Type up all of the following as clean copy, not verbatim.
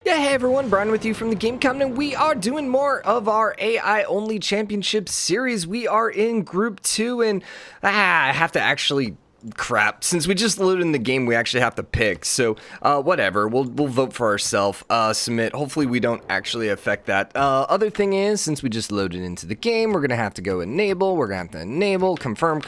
Yeah, hey everyone, Brian with you from TheGameCommon, and we are doing more of our AI-only championship series. We are in Group 2, and I have to actually... crap, since we just loaded in the game, we actually have to pick, so whatever, we'll vote for ourselves, submit. Hopefully we don't actually affect that. Other thing is, since we just loaded into the game, we're gonna have to go enable, confirm.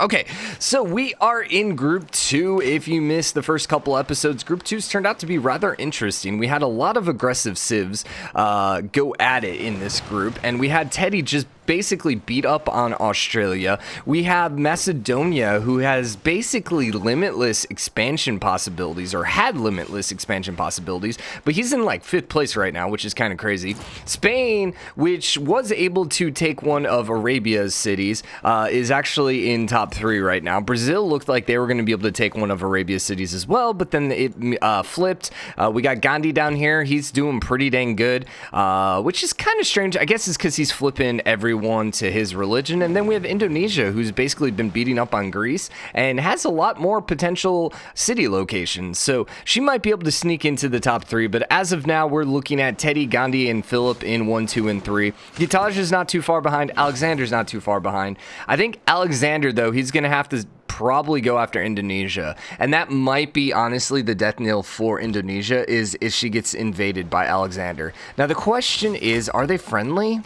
Okay, so we are in Group 2. If you missed the first couple episodes, Group 2's turned out to be rather interesting. We had a lot of aggressive civs go at it in this group, and we had Teddy just basically beat up on Australia. We have Macedonia, who has basically limitless expansion possibilities, or had limitless expansion possibilities, but he's in like 5th place right now, which is kind of crazy. Spain, which was able to take one of Arabia's cities, is actually in top 3 right now. Brazil looked like they were going to be able to take one of Arabia's cities as well, but then it flipped. We got Gandhi down here. He's doing pretty dang good, which is kind of strange. I guess it's because he's flipping everyone to his religion. And then we have Indonesia, who's basically been beating up on Greece and has a lot more potential city locations, so she might be able to sneak into the top 3. But as of now, we're looking at Teddy, Gandhi, and Philip in 1, 2, and 3. Gitaj is not too far behind. Alexander's not too far behind. I think Alexander, though, he's gonna have to probably go after Indonesia, and that might be honestly the death knell for Indonesia, is if she gets invaded by Alexander. Now the question is, are they friendly?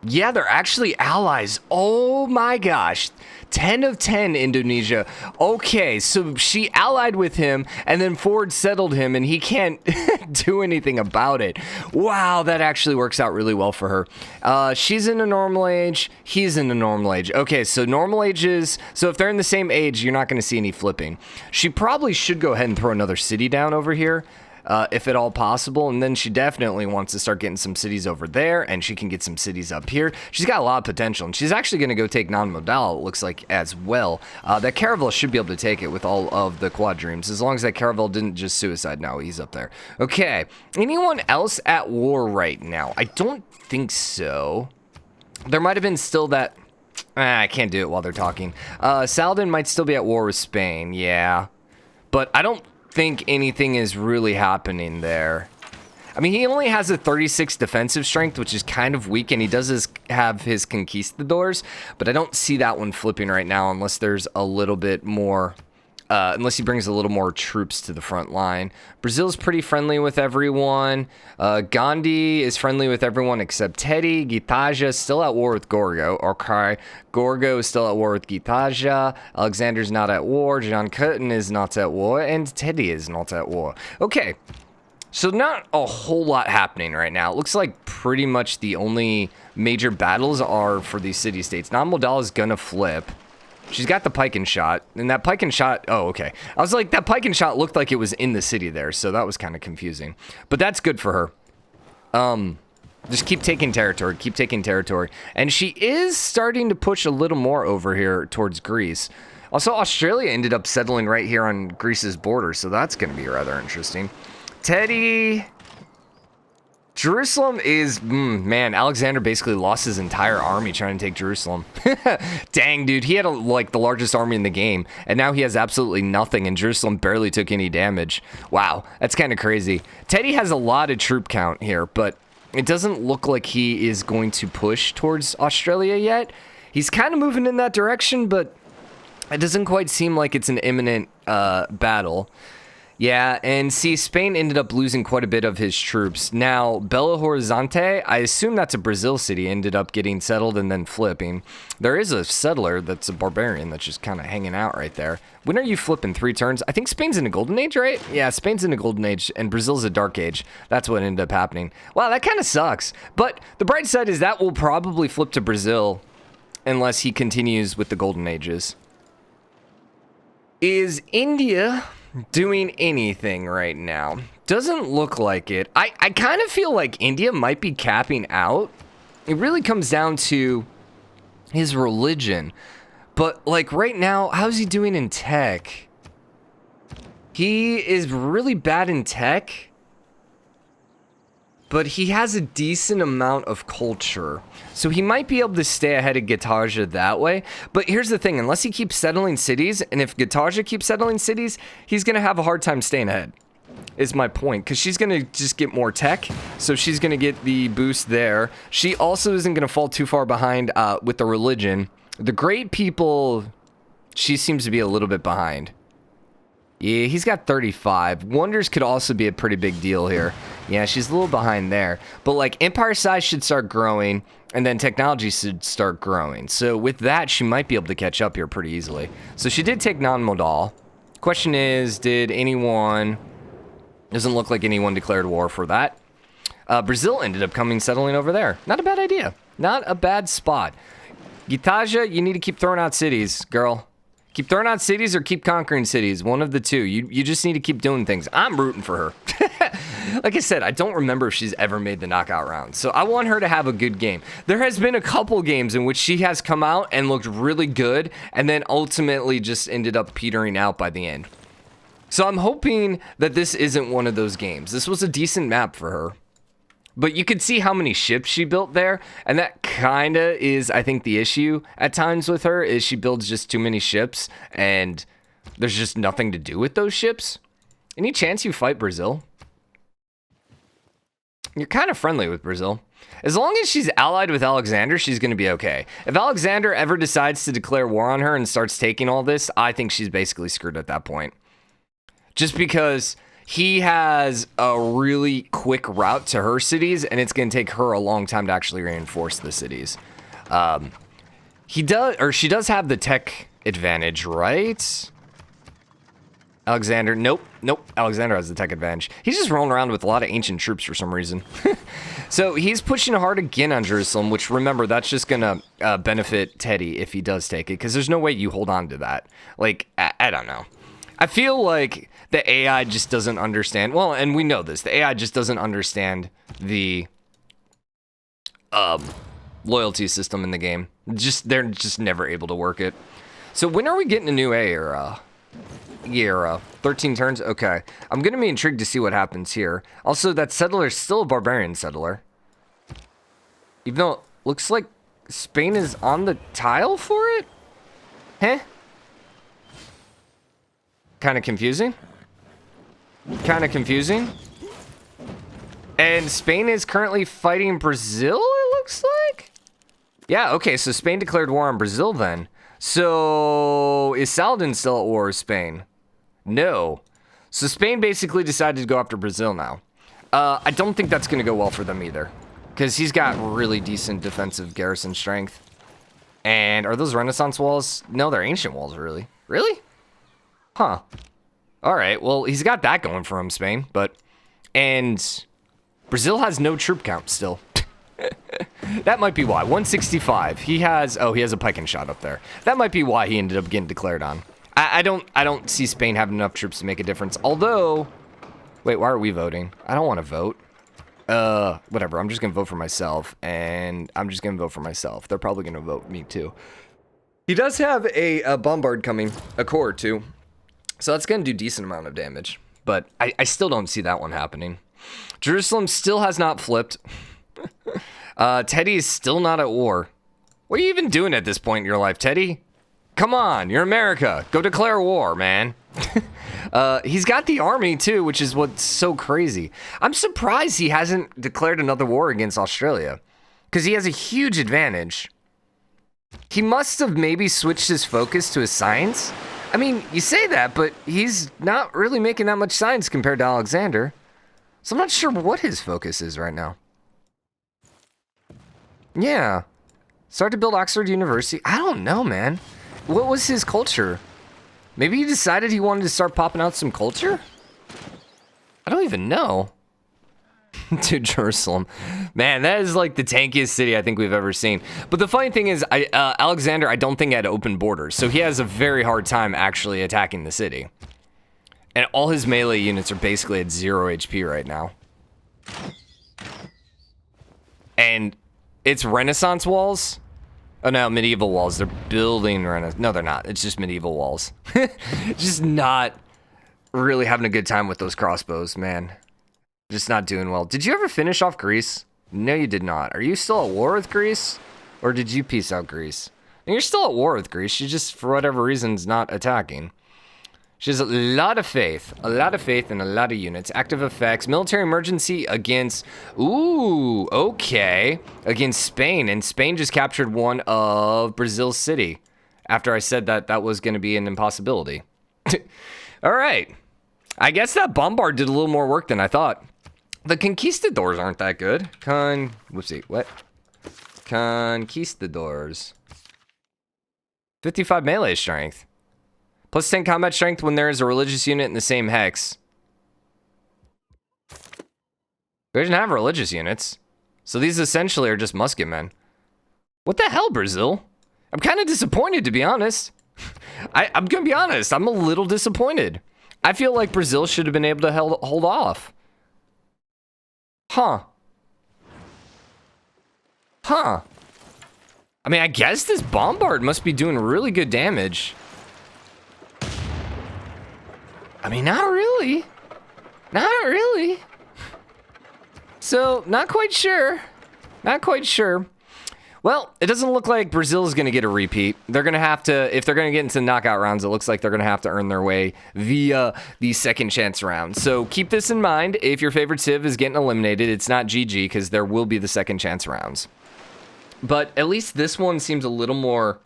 Yeah, they're actually allies. Oh my gosh. 10 of 10, Indonesia. Okay, so she allied with him and then forward settled him, and he can't do anything about it. Wow, that actually works out really well for her. She's in a normal age. He's in a normal age. Okay, so normal ages. So if they're in the same age, you're not going to see any flipping. She probably should go ahead and throw another city down over here. If at all possible, and then she definitely wants to start getting some cities over there, and she can get some cities up here. She's got a lot of potential, and she's actually going to go take non-modal, it looks like, as well. That Caravel should be able to take it with all of the quadremes, as long as that Caravel didn't just suicide. No, he's up there. Okay, anyone else at war right now? I don't think so. There might have been still that... I can't do it while they're talking. Saladin might still be at war with Spain, yeah. But I don't think anything is really happening there. I mean, he only has a 36 defensive strength, which is kind of weak, and he does have his conquistadors, but I don't see that one flipping right now unless there's a little bit more, unless he brings a little more troops to the front line. Brazil's pretty friendly with everyone. Gandhi is friendly with everyone except Teddy. Gitaja is still at war with Gorgo. Okay. Gorgo is still at war with Gitaja. Alexander's not at war. John Curtin is not at war. And Teddy is not at war. Okay. So not a whole lot happening right now. It looks like pretty much the only major battles are for these city-states. Non-modal is gonna flip. She's got the pike and shot, and that pike and shot, oh, okay. I was like, that pike and shot looked like it was in the city there, so that was kind of confusing. But that's good for her. Just keep taking territory, And she is starting to push a little more over here towards Greece. Also, Australia ended up settling right here on Greece's border, so that's going to be rather interesting. Teddy... Jerusalem is, man, Alexander basically lost his entire army trying to take Jerusalem. Dang, dude, he had like the largest army in the game, and now he has absolutely nothing, and Jerusalem barely took any damage. Wow, that's kind of crazy. Teddy has a lot of troop count here, but it doesn't look like he is going to push towards Australia yet. He's kind of moving in that direction, but it doesn't quite seem like it's an imminent battle. Yeah, and see, Spain ended up losing quite a bit of his troops. Now, Belo Horizonte, I assume that's a Brazil city, ended up getting settled and then flipping. There is a settler that's a barbarian that's just kind of hanging out right there. When are you flipping? 3 turns? I think Spain's in a golden age, right? Yeah, Spain's in a golden age, and Brazil's a dark age. That's what ended up happening. Wow, that kind of sucks. But the bright side is that will probably flip to Brazil unless he continues with the golden ages. Is India doing anything right now? Doesn't look like it. I kind of feel like India might be capping out. It really comes down to his religion. But like right now, how's he doing in tech? He is really bad in tech, but he has a decent amount of culture. So he might be able to stay ahead of Gitaja that way. But here's the thing, unless he keeps settling cities, and if Gitaja keeps settling cities, he's going to have a hard time staying ahead. is my point, because she's going to just get more tech, so she's going to get the boost there. She also isn't going to fall too far behind with the religion. The great people, she seems to be a little bit behind. Yeah, he's got 35. Wonders could also be a pretty big deal here. Yeah, she's a little behind there. But, like, empire size should start growing, and then technology should start growing. So with that, she might be able to catch up here pretty easily. So she did take non-modal. Question is, did anyone... Doesn't look like anyone declared war for that. Brazil ended up settling over there. Not a bad idea. Not a bad spot. Gitaja, you need to keep throwing out cities, girl. Keep throwing out cities or keep conquering cities. One of the two. You just need to keep doing things. I'm rooting for her. Like I said, I don't remember if she's ever made the knockout round. So I want her to have a good game. There has been a couple games in which she has come out and looked really good and then ultimately just ended up petering out by the end. So I'm hoping that this isn't one of those games. This was a decent map for her. But you could see how many ships she built there, and that kind of is, I think, the issue at times with her, is she builds just too many ships, and there's just nothing to do with those ships. Any chance you fight Brazil? You're kind of friendly with Brazil. As long as she's allied with Alexander, she's going to be okay. If Alexander ever decides to declare war on her and starts taking all this, I think she's basically screwed at that point. Just because he has a really quick route to her cities, and it's going to take her a long time to actually reinforce the cities. She does have the tech advantage, right? Alexander, nope. Alexander has the tech advantage. He's just rolling around with a lot of ancient troops for some reason. So he's pushing hard again on Jerusalem, which, remember, that's just going to benefit Teddy if he does take it, because there's no way you hold on to that. Like, I don't know. I feel like the AI just doesn't understand. Well, and we know this. The AI just doesn't understand the loyalty system in the game. They're just never able to work it. So when are we getting a new era? 13 turns? Okay. I'm going to be intrigued to see what happens here. Also, that settler is still a barbarian settler. Even though it looks like Spain is on the tile for it? Huh? Kind of confusing. And Spain is currently fighting Brazil, it looks like? Yeah, okay, so Spain declared war on Brazil then. So, is Saladin still at war with Spain? No. So Spain basically decided to go after Brazil now. I don't think that's going to go well for them either, because he's got really decent defensive garrison strength. And are those Renaissance walls? No, they're ancient walls, really. Really? Huh. All right, well, he's got that going for him, Spain, and Brazil has no troop count still. That might be why. 165. He has a pike and shot up there. That might be why he ended up getting declared on. I don't see Spain having enough troops to make a difference. Although, wait, why are we voting? I don't want to vote. Whatever. I'm just gonna vote for myself, and I'm just gonna vote for myself. They're probably gonna vote me too. He does have a bombard coming, a corps too. So that's going to do a decent amount of damage. But I still don't see that one happening. Jerusalem still has not flipped. Teddy is still not at war. What are you even doing at this point in your life, Teddy? Come on, you're America. Go declare war, man. He's got the army too, which is what's so crazy. I'm surprised he hasn't declared another war against Australia, because he has a huge advantage. He must have maybe switched his focus to his science. I mean, you say that, but he's not really making that much science compared to Alexander. So I'm not sure what his focus is right now. Yeah. Start to build Oxford University. I don't know, man. What was his culture? Maybe he decided he wanted to start popping out some culture? I don't even know. To Jerusalem. Man, that is like the tankiest city I think we've ever seen. But the funny thing is, Alexander, I don't think had open borders, so he has a very hard time actually attacking the city. And all his melee units are basically at 0 HP right now. And it's Renaissance walls? Oh no, medieval walls. They're building Renaissance. No, they're not. It's just medieval walls. Just not really having a good time with those crossbows, man. Just not doing well. Did you ever finish off Greece? No, you did not. Are you still at war with Greece? Or did you peace out Greece? And you're still at war with Greece. She just, for whatever reason, is not attacking. She has a lot of faith and a lot of units. Active effects, military emergency against, ooh, okay, against Spain. And Spain just captured one of Brazil's city after I said that that was going to be an impossibility. All right. I guess that bombard did a little more work than I thought. The conquistadors aren't that good. Whoopsie, what? Conquistadors. 55 melee strength. Plus 10 combat strength when there is a religious unit in the same hex. We didn't have religious units. So these essentially are just musket men. What the hell, Brazil? I'm kind of disappointed, to be honest. I'm going to be honest. I'm a little disappointed. I feel like Brazil should have been able to hold off. Huh. I mean, I guess this bombard must be doing really good damage. I mean, not really. Not really. So, not quite sure. Not quite sure. Well, it doesn't look like Brazil is going to get a repeat. They're going to have to, if they're going to get into knockout rounds, it looks like they're going to have to earn their way via the second chance round. So keep this in mind. If your favorite civ is getting eliminated, it's not GG because there will be the second chance rounds. But at least this one seems a little more...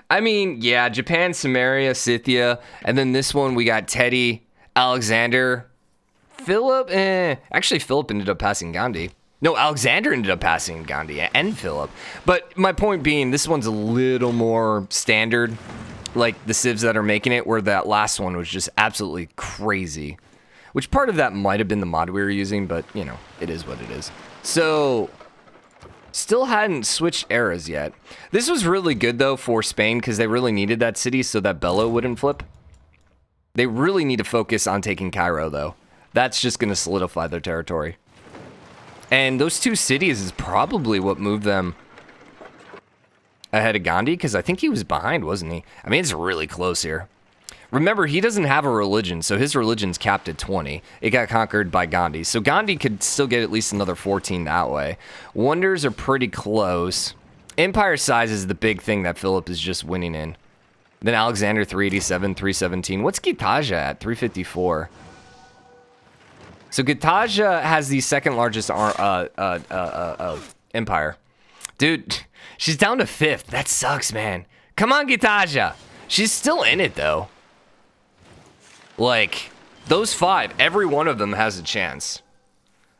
I mean, yeah, Japan, Sumeria, Scythia, and then this one we got Teddy, Alexander, Philip. Actually, Philip ended up passing Gandhi. No, Alexander ended up passing Gandhi and Philip. But my point being, this one's a little more standard, like the civs that are making it, where that last one was just absolutely crazy. Which part of that might have been the mod we were using, but, you know, it is what it is. So... still hadn't switched eras yet. This was really good, though, for Spain, because they really needed that city so that Bello wouldn't flip. They really need to focus on taking Cairo, though. That's just going to solidify their territory. And those two cities is probably what moved them ahead of Gandhi, because I think he was behind, wasn't he? I mean, it's really close here. Remember, he doesn't have a religion, so his religion's capped at 20. It got conquered by Gandhi. So Gandhi could still get at least another 14 that way. Wonders are pretty close. Empire size is the big thing that Philip is just winning in. Then Alexander, 387, 317. What's Gitaja at? 354. So Gitaja has the second largest empire. Dude, she's down to 5th. That sucks, man. Come on, Gitaja. She's still in it, though. Like, those 5, every one of them has a chance.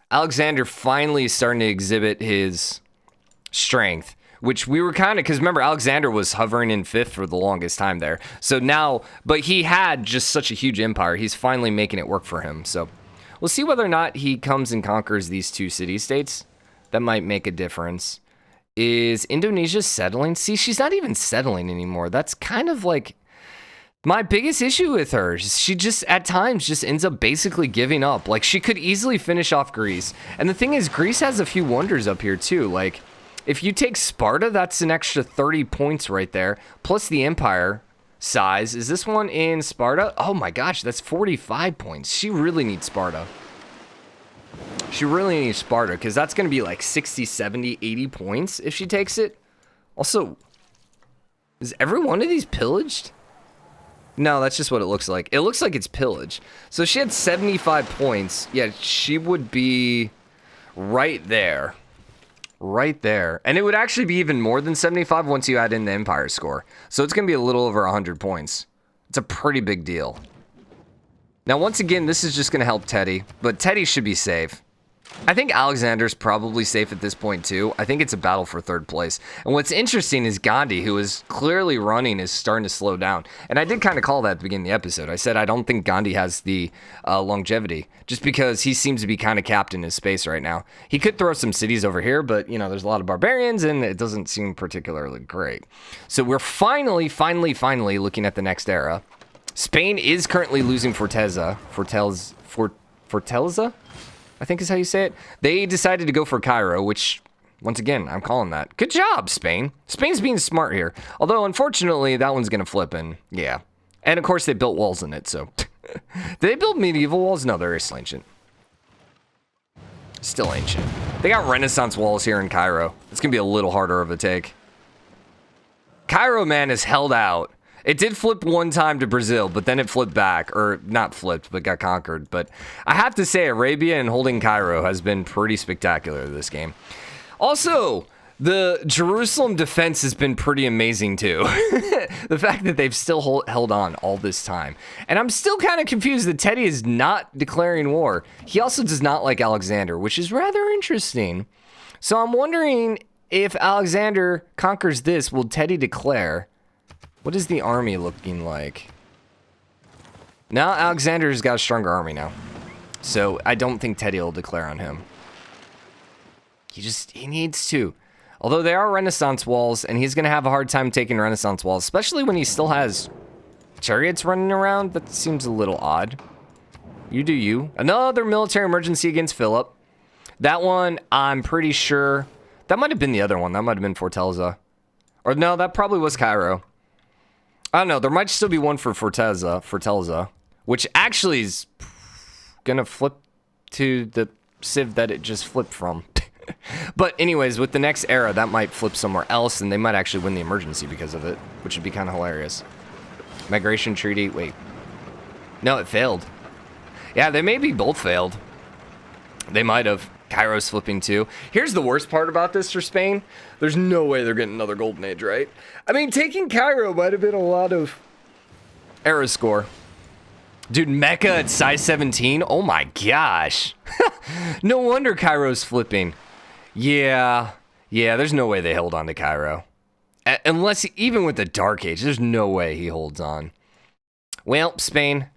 Alexander finally is starting to exhibit his strength, which we were kind of, because remember, Alexander was hovering in 5th for the longest time there. So now, but he had just such a huge empire. He's finally making it work for him. So we'll see whether or not he comes and conquers these 2 city-states. That might make a difference. Is Indonesia settling? See, she's not even settling anymore. That's kind of like... my biggest issue with her. She just, at times, just ends up basically giving up. Like, she could easily finish off Greece. And the thing is, Greece has a few wonders up here, too. Like, if you take Sparta, that's an extra 30 points right there. Plus the empire size. Is this one in Sparta? Oh my gosh, that's 45 points. She really needs Sparta. She really needs Sparta, because that's going to be like 60, 70, 80 points if she takes it. Also, is every one of these pillaged? No, that's just what it looks like. It looks like it's pillage. So she had 75 points. Yeah, she would be right there. Right there. And it would actually be even more than 75 once you add in the Empire score. So it's going to be a little over 100 points. It's a pretty big deal. Now, once again, this is just going to help Teddy. But Teddy should be safe. I think Alexander's probably safe at this point, too. I think it's a battle for 3rd place. And what's interesting is Gandhi, who is clearly running, is starting to slow down. And I did kind of call that at the beginning of the episode. I said I don't think Gandhi has the longevity, just because he seems to be kind of capped in his space right now. He could throw some cities over here, but, you know, there's a lot of barbarians, and it doesn't seem particularly great. So we're finally looking at the next era. Spain is currently losing Fortaleza, I think is how you say it. They decided to go for Cairo, which, once again, I'm calling that. Good job, Spain. Spain's being smart here. Although, unfortunately, that one's going to flip, and yeah. And, of course, they built walls in it, so. Did they build medieval walls? No, they're still ancient. Still ancient. They got Renaissance walls here in Cairo. It's going to be a little harder of a take. Cairo, man, has held out. It did flip one time to Brazil, but then it flipped back. Or not flipped, but got conquered. But I have to say, Arabia and holding Cairo has been pretty spectacular this game. Also, the Jerusalem defense has been pretty amazing too. The fact that they've still held on all this time. And I'm still kind of confused that Teddy is not declaring war. He also does not like Alexander, which is rather interesting. So I'm wondering if Alexander conquers this, will Teddy declare? What is the army looking like? Now Alexander's got a stronger army now. So I don't think Teddy will declare on him. He needs to. Although they are Renaissance walls, and he's going to have a hard time taking Renaissance walls, especially when he still has chariots running around. That seems a little odd. You do you. Another military emergency against Philip. That one, I'm pretty sure... That might have been the other one. That might have been Fortaleza. Or no, that probably was Cairo. I don't know. There might still be one for Fortaleza, which actually is going to flip to the civ that it just flipped from. But anyways, with the next era, that might flip somewhere else, and they might actually win the emergency because of it, which would be kind of hilarious. Migration treaty. Wait. No, it failed. Yeah, they maybe both failed. They might have. Cairo's flipping too. Here's the worst part about this for Spain. There's no way they're getting another golden age, right? I mean, taking Cairo might have been a lot of era score. Dude, Mecca at size 17? Oh my gosh. No wonder Cairo's flipping. Yeah, there's no way they held on to Cairo. Unless, even with the Dark Age, there's no way he holds on. Well, Spain.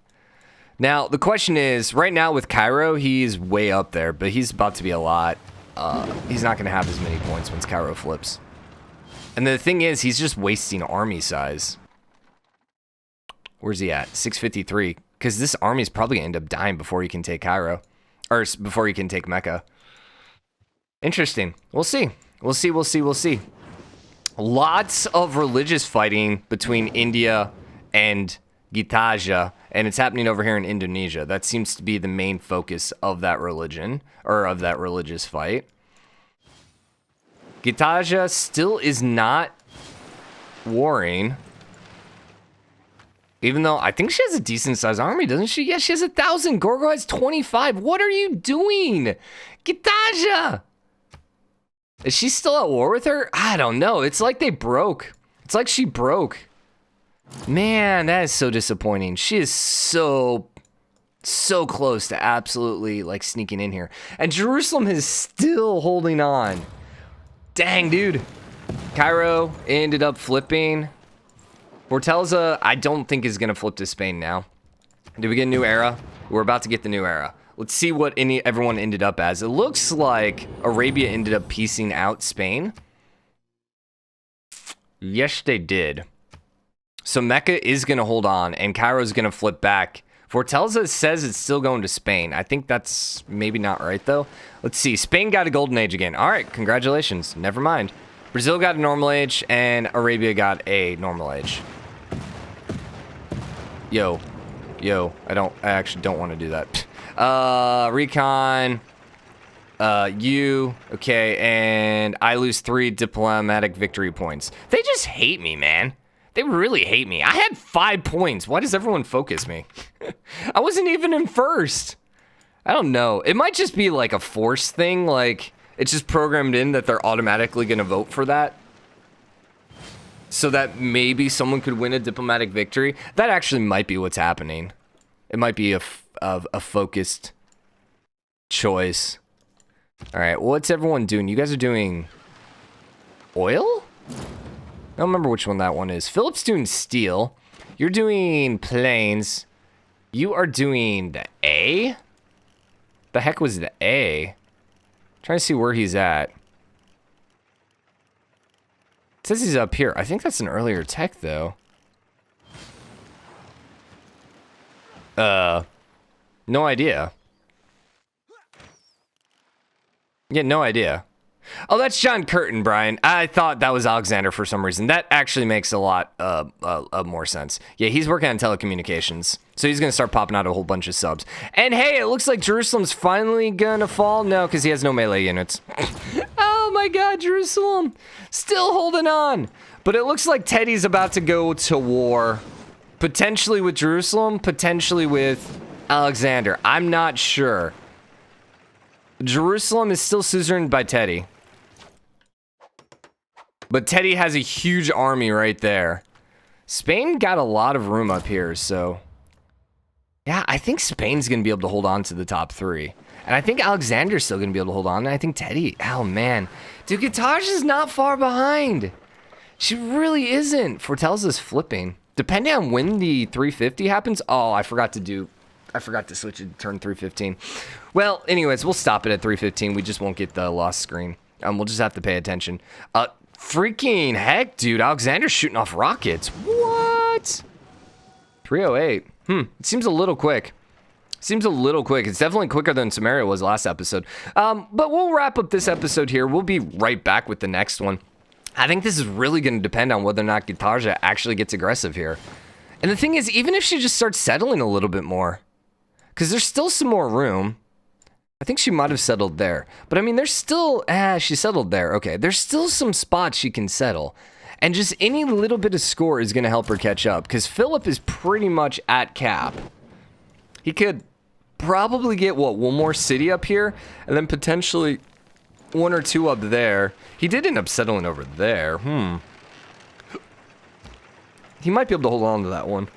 Now, the question is, right now with Cairo, he's way up there, but he's about to be a lot. He's not going to have as many points once Cairo flips. And the thing is, he's just wasting army size. Where's he at? 653. Because this army's probably going to end up dying before he can take Cairo. Or before he can take Mecca. Interesting. We'll see. We'll see. Lots of religious fighting between India and Gitaja, and it's happening over here in Indonesia. That seems to be the main focus of that religion, or of that religious fight. Gitaja still is not warring. Even though I think she has a decent sized army, doesn't she? Yeah, she has 1,000. Gorgo has 25. What are you doing? Gitaja! Is she still at war with her? I don't know. It's like they broke. It's like she broke. Man, that is so disappointing. She is so close to absolutely like sneaking in here. And Jerusalem is still holding on. Dang, dude. Cairo ended up flipping. Fortaleza, I don't think is going to flip to Spain now. Did we get a new era? We're about to get the new era. Let's see what everyone ended up as. It looks like Arabia ended up piecing out Spain. Yes, they did. So Mecca is going to hold on, and Cairo is going to flip back. Fortaleza says it's still going to Spain. I think that's maybe not right, though. Let's see. Spain got a golden age again. All right, congratulations. Never mind. Brazil got a normal age, and Arabia got a normal age. Yo, I actually don't want to do that. Recon, you, okay, and I lose 3 diplomatic victory points. They just hate me, man. They really hate me. I had 5 points. Why does everyone focus me? I wasn't even in first. I don't know. It might just be like a force thing, like it's just programmed in that they're automatically going to vote for that. So that maybe someone could win a diplomatic victory. That actually might be what's happening. It might be a focused choice. All right, what's everyone doing? You guys are doing oil? I don't remember which one that one is. Philip's doing steel. You're doing planes. You are doing the A? The heck was the A? Trying to see where he's at. It says he's up here. I think that's an earlier tech, though. No idea. Yeah, no idea. Oh, that's John Curtin, Brian. I thought that was Alexander for some reason. That actually makes a lot more sense. Yeah, he's working on telecommunications. So he's going to start popping out a whole bunch of subs. And hey, it looks like Jerusalem's finally going to fall. No, because he has no melee units. Oh my god, Jerusalem. Still holding on. But it looks like Teddy's about to go to war. Potentially with Jerusalem, potentially with Alexander. I'm not sure. Jerusalem is still suzerained by Teddy. But Teddy has a huge army right there. Spain got a lot of room up here, so... Yeah, I think Spain's going to be able to hold on to the top 3. And I think Alexander's still going to be able to hold on. And I think Teddy... Oh, man. Dude, Katarza's not far behind. She really isn't. Foretells us flipping. Depending on when the 350 happens... Oh, I forgot to switch it to turn 315. Well, anyways, we'll stop it at 315. We just won't get the lost screen. We'll just have to pay attention. Freaking heck, dude. Alexander's shooting off rockets. What? 308. It seems a little quick. Seems a little quick. It's definitely quicker than Sumeria was last episode. But we'll wrap up this episode here. We'll be right back with the next one. I think this is really going to depend on whether or not Katarza actually gets aggressive here. And the thing is, even if she just starts settling a little bit more, because there's still some more room. I think she might have settled there. But I mean, there's still... she settled there. Okay, there's still some spots she can settle. And just any little bit of score is going to help her catch up. Because Philip is pretty much at cap. He could probably get, what, one more city up here? And then potentially one or two up there. He did end up settling over there. He might be able to hold on to that one.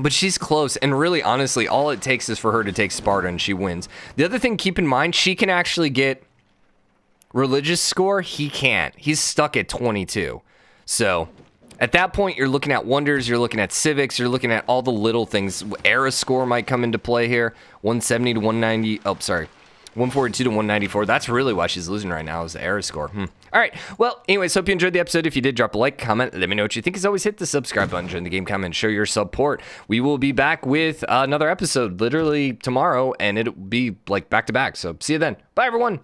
But she's close, and really, honestly, all it takes is for her to take Sparta, and she wins. The other thing, keep in mind, she can actually get religious score. He can't. He's stuck at 22. So, at that point, you're looking at wonders, you're looking at civics, you're looking at all the little things. Era score might come into play here. 170 to 190. Oh, sorry. 142 to 194. That's really why she's losing right now, is the era score. All right. Well, anyways, hope you enjoyed the episode. If you did, drop a like, comment, let me know what you think. As always, hit the subscribe button, join the game, comment, show your support. We will be back with another episode literally tomorrow, and it'll be like back to back. So see you then. Bye, everyone.